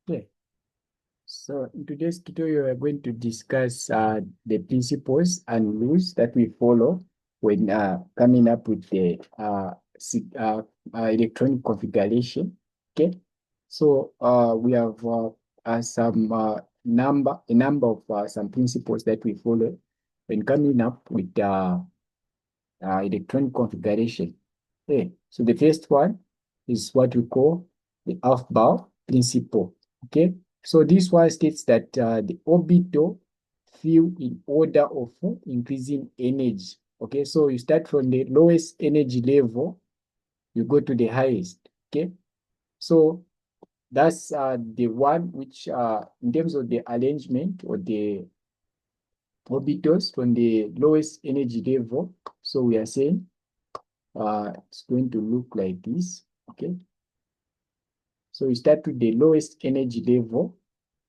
Okay. So in today's tutorial, we are going to discuss the principles and rules that we follow when coming up with the electronic configuration. Okay. So we have some a number of some principles that we follow when coming up with electronic configuration. Okay. So the first one is what we call the Aufbau principle. Okay. So this one states that the orbital fill in order of increasing energy. Okay. So you start from the lowest energy level, you go to the highest. Okay. So that's the one which, in terms of the arrangement or the orbitals from the lowest energy level. So we are saying it's going to look like this. Okay. So we start with the lowest energy level,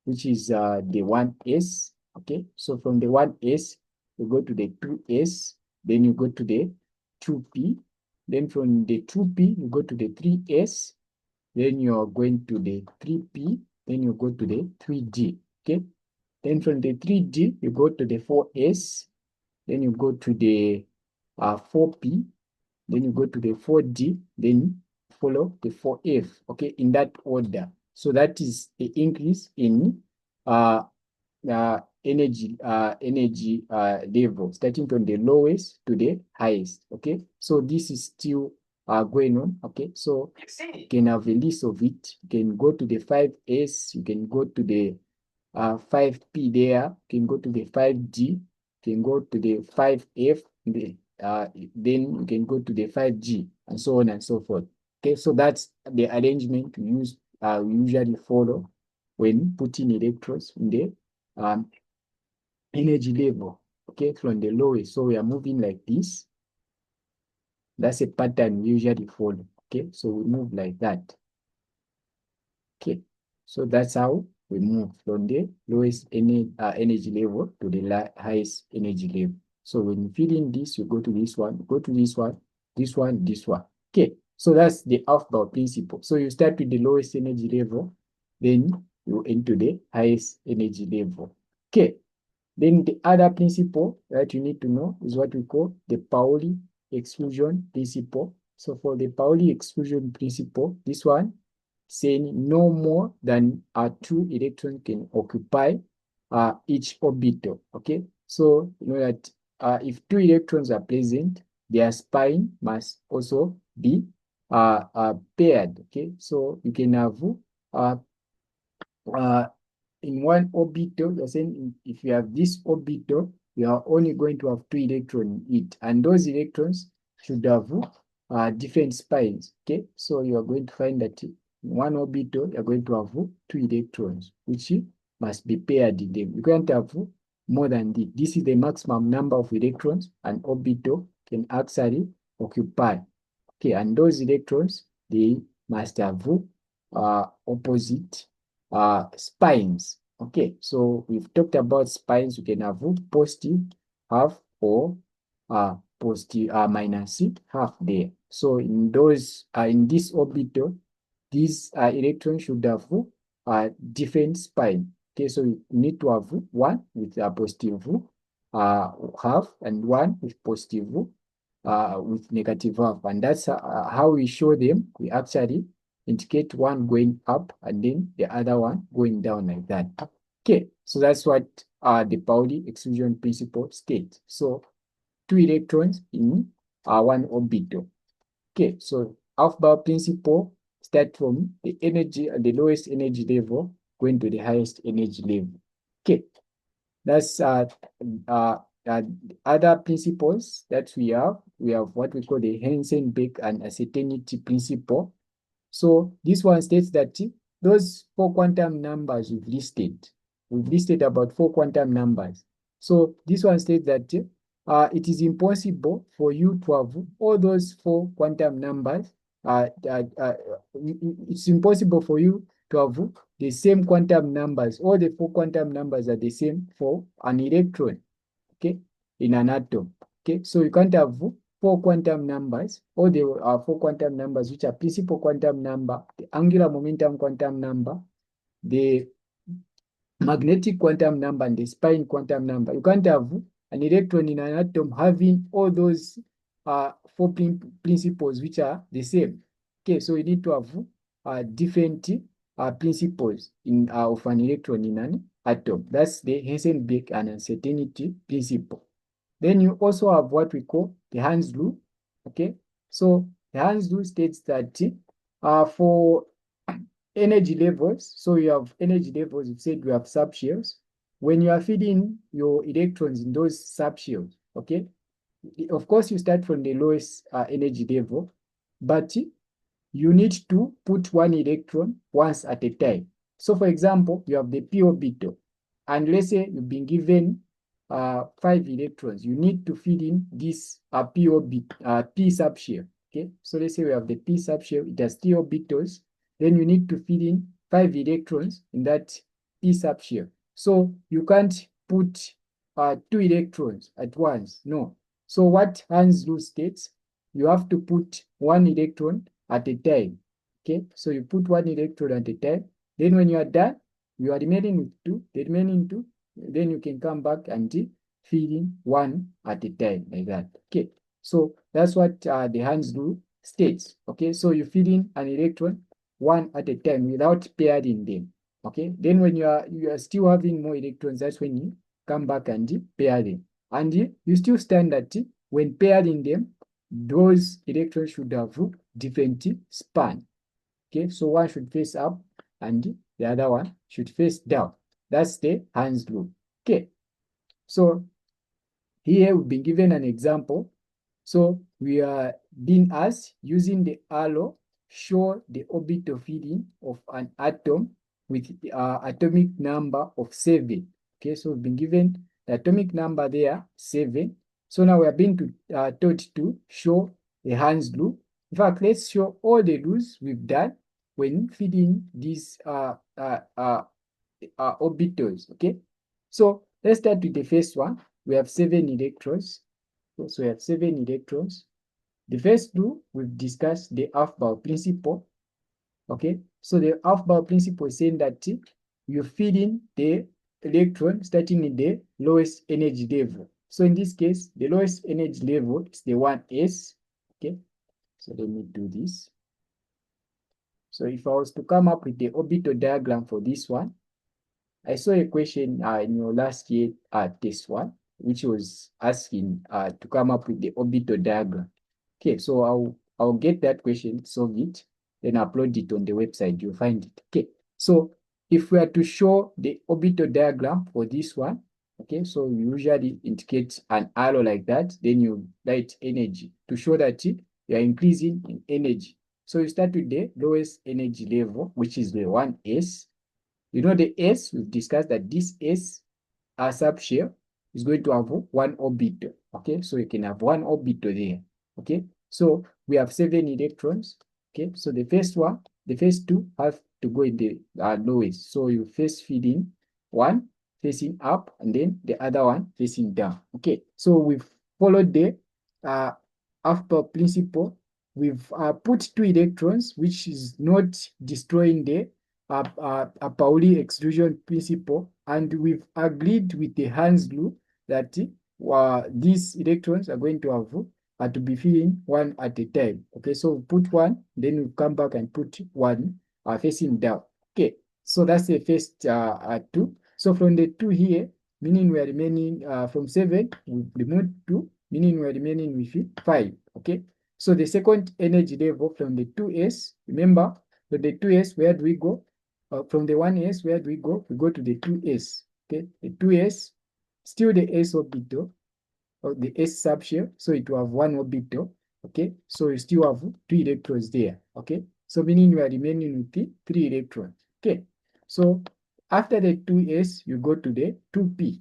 which is the 1s. Okay. So from the 1s, you go to the 2s, then you go to the 2p. Then from the 2p, you go to the 3s. Then you are going to the 3p. Then you go to the 3d. Okay. Then from the 3d, you go to the 4s. Then you go to the 4p. Then you go to the 4d. Then follow the 4f. Okay, in that order. So that is the increase in energy level, starting from the lowest to the highest. Okay, so this is still going on. Okay, so you can have a list of it. You can go to the 5s, you can go to the 5p there, you can go to the 5d, you can go to the 5f, then you can go to the 5g, and so on and so forth. Okay, so that's the arrangement we usually follow when putting electrons in the energy level, okay, from the lowest. So we are moving like this. That's a pattern we usually follow. Okay, so we move like that. Okay, so that's how we move from the lowest energy level to the highest energy level. So when you fill in this, you go to this one, go to this one, this one, this one. Okay, so that's the Aufbau principle. So you start with the lowest energy level, then you enter the highest energy level. Okay, then the other principle that you need to know is what we call the Pauli exclusion principle. So for the Pauli exclusion principle, this one saying no more than two electrons can occupy each orbital. Okay, so you know that if two electrons are present, their spin must also be paired. Okay, so you can have uh, uh, in one orbital, you're saying if you have this orbital, you are only going to have two electrons in it, and those electrons should have different spins. Okay, so you are going to find that in one orbital, you're going to have two electrons, which must be paired in them. You can't have more than this. This is the maximum number of electrons an orbital can actually occupy. Okay, and those electrons, they must have opposite spines. Okay, so we've talked about spines. You can have positive half or positive minus half there. So in those in this orbital, these electrons should have different spine. Okay, so you need to have one with a positive half and one with positive with negative half, and that's how we show them. We actually indicate one going up and then the other one going down like that. Okay, so that's what the Pauli exclusion principle states. So two electrons in one orbital. Okay, so Aufbau principle start from the energy at the lowest energy level going to the highest energy level. Okay, that's other principles that we have. We have what we call the Heisenberg and uncertainty principle. So this one states that those four quantum numbers we've listed about four quantum numbers. So this one states that it is impossible for you to have all those four quantum numbers. It's impossible for you to have the same quantum numbers. All the four quantum numbers are the same for an electron, okay, in an atom. Okay, so you can't have four quantum numbers. All the four quantum numbers, which are principal quantum number, the angular momentum quantum number, the magnetic quantum number and the spin quantum number. You can't have an electron in an atom having all those four principles which are the same. Okay, so you need to have different principles of an electron in an atom. That's the Heisenberg and uncertainty principle. Then you also have what we call the Hans rule. Okay, so the Hans rule states that for energy levels, so you have energy levels, you said we have subshells. When you are feeding your electrons in those subshells, okay, of course you start from the lowest energy level, but you need to put one electron once at a time. So for example, you have the p orbital, and let's say you've been given 5 electrons. You need to feed in this p subshell. Okay, so let's say we have the p subshell, it has 3 orbitals. Then you need to feed in 5 electrons in that p subshell. So you can't put 2 electrons at once. No. So what Hans rule states, you have to put 1 electron at a time. Okay, so you put 1 electron at a time. Then when you are done, you are remaining with 2, the remaining 2, then you can come back and feed in 1 at a time, like that. Okay, so that's what the Hans rule states. Okay, so you feed in an electron 1 at a time without pairing them. Okay, then when you are still having more electrons, that's when you come back and pair them. And you still stand that when pairing them, those electrons should have different span. Okay, so one should face up and the other one should face down. That's the Hans rule. Okay, so here we've been given an example. So we are being asked, using the arrow, show the orbital feeding of an atom with atomic number of 7. Okay, so we've been given the atomic number there, 7. So now we are being taught to show the Hans rule. In fact, let's show all the rules we've done when feeding these orbitals. Okay, so let's start with the first one. We have 7 electrons. So we have 7 electrons. The first rule, we've discussed the Aufbau principle. Okay, so the Aufbau principle is saying that you feed in the electron starting in the lowest energy level. So in this case, the lowest energy level is the 1s. Okay, so let me do this. So if I was to come up with the orbital diagram for this one, I saw a question in your last year test one, which was asking to come up with the orbital diagram. Okay, so I'll get that question, solve it, then upload it on the website. You'll find it. Okay, so if we are to show the orbital diagram for this one, okay, so you usually indicate an arrow like that, then you write energy to show that you are increasing in energy. So you start with the lowest energy level, which is the 1s. You know the s, we've discussed that this s subshell is going to have 1 orbital. Okay, so you can have 1 orbital there. Okay, so we have 7 electrons. Okay, so the first 2 have to go in the lowest. So you first feed in 1 facing up and then the other one facing down. Okay, so we've followed the Aufbau principle. We've put 2 electrons, which is not destroying the Pauli exclusion principle, and we've agreed with the Hans rule that these electrons are going to have to be feeding 1 at a time. Okay, so we put 1, then we come back and put 1 facing down. Okay, so that's the first 2. So from the 2 here, meaning we are remaining from 7, we remove 2, meaning we are remaining with 5. Okay, so the second energy level from the 2s, remember, from the 2s, where do we go? From the 1s, where do we go? We go to the 2s. Okay, the 2s, still the s orbital, or the s subshell, so it will have 1 orbital. Okay, so you still have 2 electrons there. Okay, so meaning you are remaining with the 3 electrons. Okay, so after the 2s, you go to the 2p.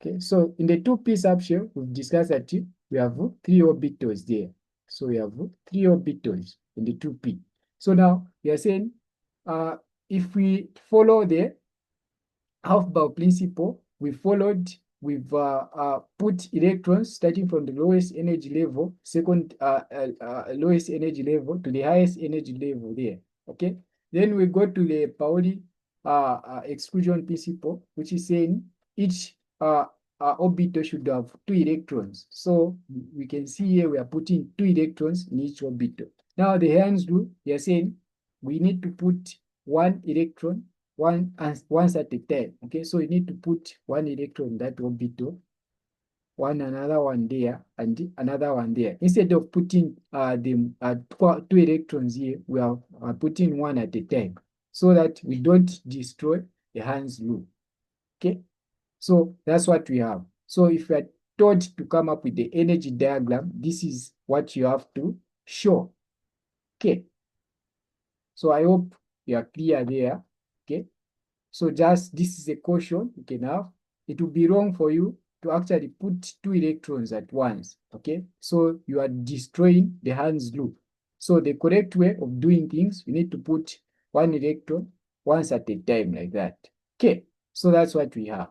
Okay, so in the 2p subshell, we've discussed that we have 3 orbitals there. So we have 3 orbitals in the 2p. So now we are saying, if we follow the Aufbau principle, we've put electrons starting from the lowest energy level, lowest energy level to the highest energy level there. Okay, then we go to the Pauli exclusion principle, which is saying each orbital should have 2 electrons. So we can see here we are putting 2 electrons in each orbital. Now the Hern's rule, we are saying we need to put 1 electron once at a time. Okay, so you need to put 1 electron in that orbital, another one there, and another one there. Instead of putting them 2 electrons here, we are putting one at a time so that we don't destroy the Hern's rule. Okay, so that's what we have. So if you are told to come up with the energy diagram, this is what you have to show. Okay, so I hope you are clear there. Okay, so just this is a caution you can have. It will be wrong for you to actually put 2 electrons at once. Okay, so you are destroying the Hern's loop. So the correct way of doing things, you need to put 1 electron once at a time like that. Okay, so that's what we have.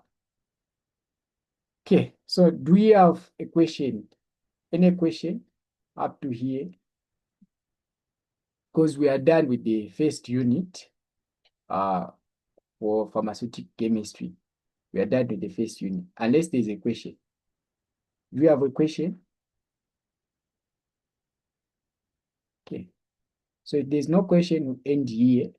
Okay, so do we have a question? Any question up to here? Because we are done with the first unit for pharmaceutical chemistry. We are done with the first unit, unless there's a question. Do you have a question? Okay. So if there's no question, we'll end here.